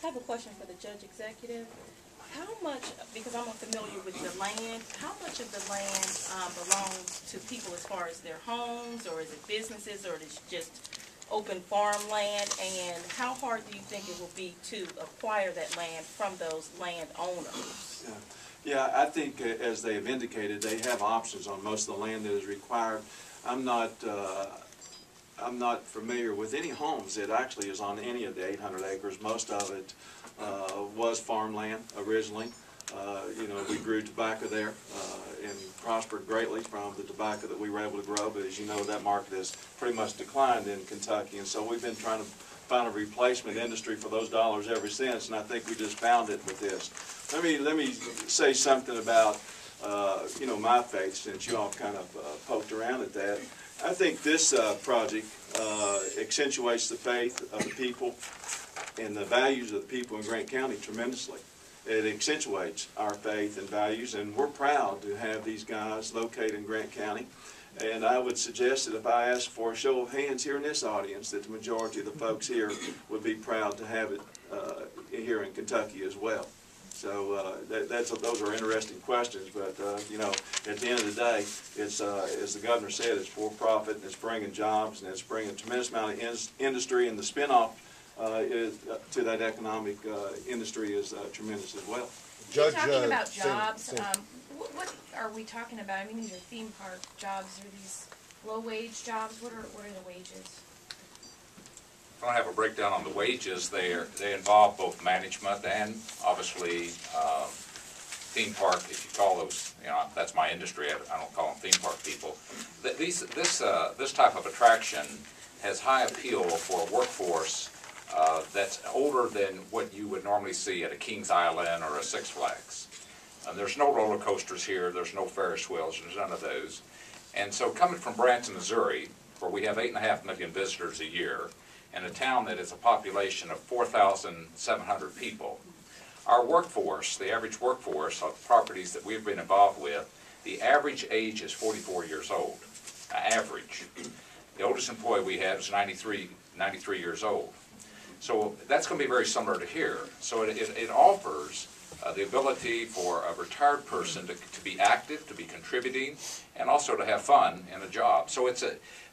I have a question for the judge executive. How much, because I'm unfamiliar with the land, how much of the land belongs to people as far as their homes, or is it businesses, or is it just open farmland? And how hard do you think it will be to acquire that land from those landowners? Yeah, I think as they have indicated, they have options on most of the land that is required. I'm not familiar with any homes that actually is on any of the 800 acres. Most of it was farmland originally. You know, we grew tobacco there and prospered greatly from the tobacco that we were able to grow, but as you know, that market has pretty much declined in Kentucky, and so we've been trying to find a replacement industry for those dollars ever since, and I think we just found it with this. Let me say something about you know, my faith, since you all kind of poked around at that. I think this project accentuates the faith of the people and the values of the people in Grant County tremendously. It accentuates our faith and values, and we're proud to have these guys located in Grant County. And I would suggest that if I asked for a show of hands here in this audience, that the majority of the folks here would be proud to have it here in Kentucky as well. So those are interesting questions, but you know, at the end of the day, it's as the governor said, it's for profit, and it's bringing jobs, and it's bringing a tremendous amount of industry, and the spinoff to that economic industry is tremendous as well. Judge, talking about jobs, what are we talking about? I mean, these are theme park jobs. Are these low-wage jobs? What are the wages? I don't have a breakdown on the wages. They involve both management and obviously theme park. If you call those, you know, that's my industry. I don't call them theme park people. This type of attraction has high appeal for a workforce that's older than what you would normally see at a Kings Island or a Six Flags. There's no roller coasters here. There's no Ferris wheels. There's none of those. And so coming from Branson, Missouri, where we have 8.5 million visitors a year, in a town that is a population of 4,700 people, our workforce, the average workforce of properties that we've been involved with, the average age is 44 years old. Average. The oldest employee we had was 93 years old. So that's going to be very similar to here. So it offers the ability for a retired person to be active, to be contributing, and also to have fun in a job. So it's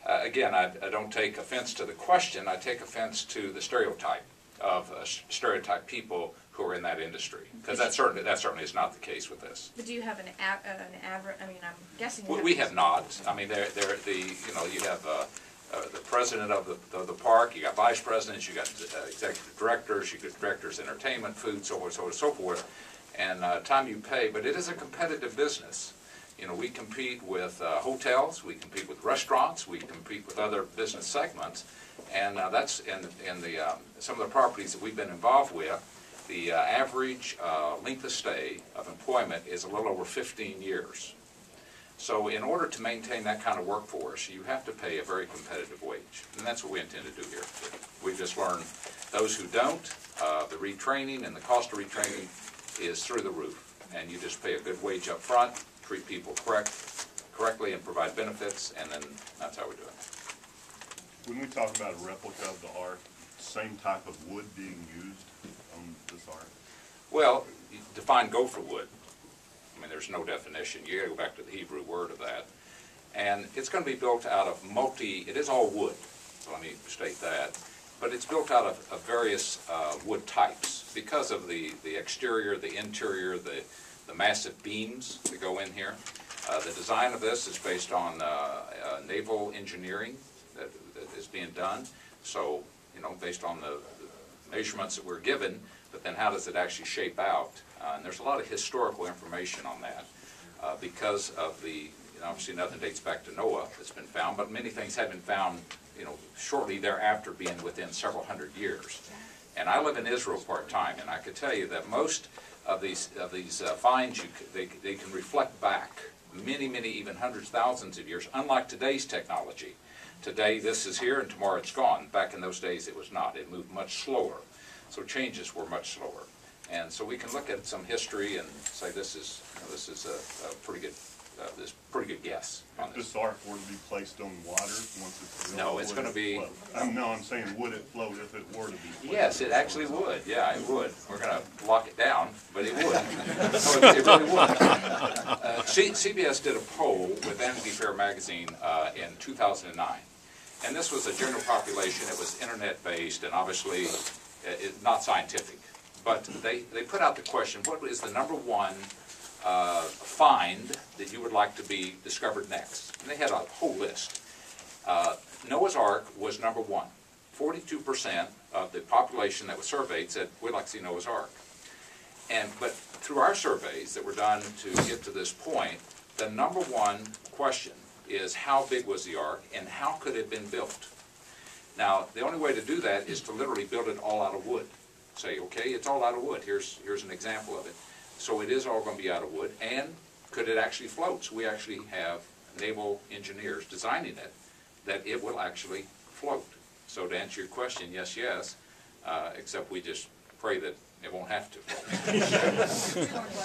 again, I don't take offense to the question. I take offense to the stereotype of stereotype people who are in that industry, because that certainly is not the case with this. But do you have an average? I mean, I'm guessing we have not. I mean, you know, you have the president of the park, you got vice presidents, you got executive directors, you got directors of entertainment, food, so on, so on, and so forth, and time you pay. But it is a competitive business. You know, we compete with hotels, we compete with restaurants, we compete with other business segments, and that's in some of the properties that we've been involved with. The average length of stay of employment is a little over 15 years. So in order to maintain that kind of workforce, you have to pay a very competitive wage, and that's what we intend to do here. We just learned those who don't, the retraining and the cost of retraining is through the roof, and you just pay a good wage up front, treat people correctly, and provide benefits, and then that's how we do it. When we talk about a replica of the ark, same type of wood being used on this ark? Well, you define gopher wood. I mean, there's no definition. You got to go back to the Hebrew word of that. And it's going to be built out of it is all wood, so let me state that. But it's built out of various wood types because of the exterior, the interior, the massive beams that go in here. The design of this is based on naval engineering that is being done. So, you know, based on the measurements that we're given, but then how does it actually shape out? And there's a lot of historical information on that because of obviously nothing dates back to Noah that's been found, but many things have been found, you know, shortly thereafter, being within several hundred years. And I live in Israel part-time, and I could tell you that most of these finds, they can reflect back many, even hundreds, thousands of years, unlike today's technology. Today this is here and tomorrow it's gone. Back in those days it was not. It moved much slower. So changes were much slower. And so we can look at some history and say this is a pretty good this pretty good guess on If this. this ark were to be placed on water, once it's built, No, it's would gonna it be- float? No, I'm saying, would it float if it were to be placed? Yes, it actually would, yeah, it would. We're gonna lock it down, but it would. No, it really would. CBS did a poll with Vanity Fair magazine in 2009. And this was a general population, it was internet-based and obviously not scientific. But they put out the question, what is the number one find that you would like to be discovered next? And they had a whole list. Noah's Ark was number one. 42% of the population that was surveyed said, we'd like to see Noah's Ark. But through our surveys that were done to get to this point, the number one question is how big was the ark and how could it have been built? Now, the only way to do that is to literally build it all out of wood. Say, okay, it's all out of wood. Here's an example of it. So it is all going to be out of wood, and could it actually float? So we actually have naval engineers designing it that it will actually float. So to answer your question, yes, except we just pray that it won't have to float.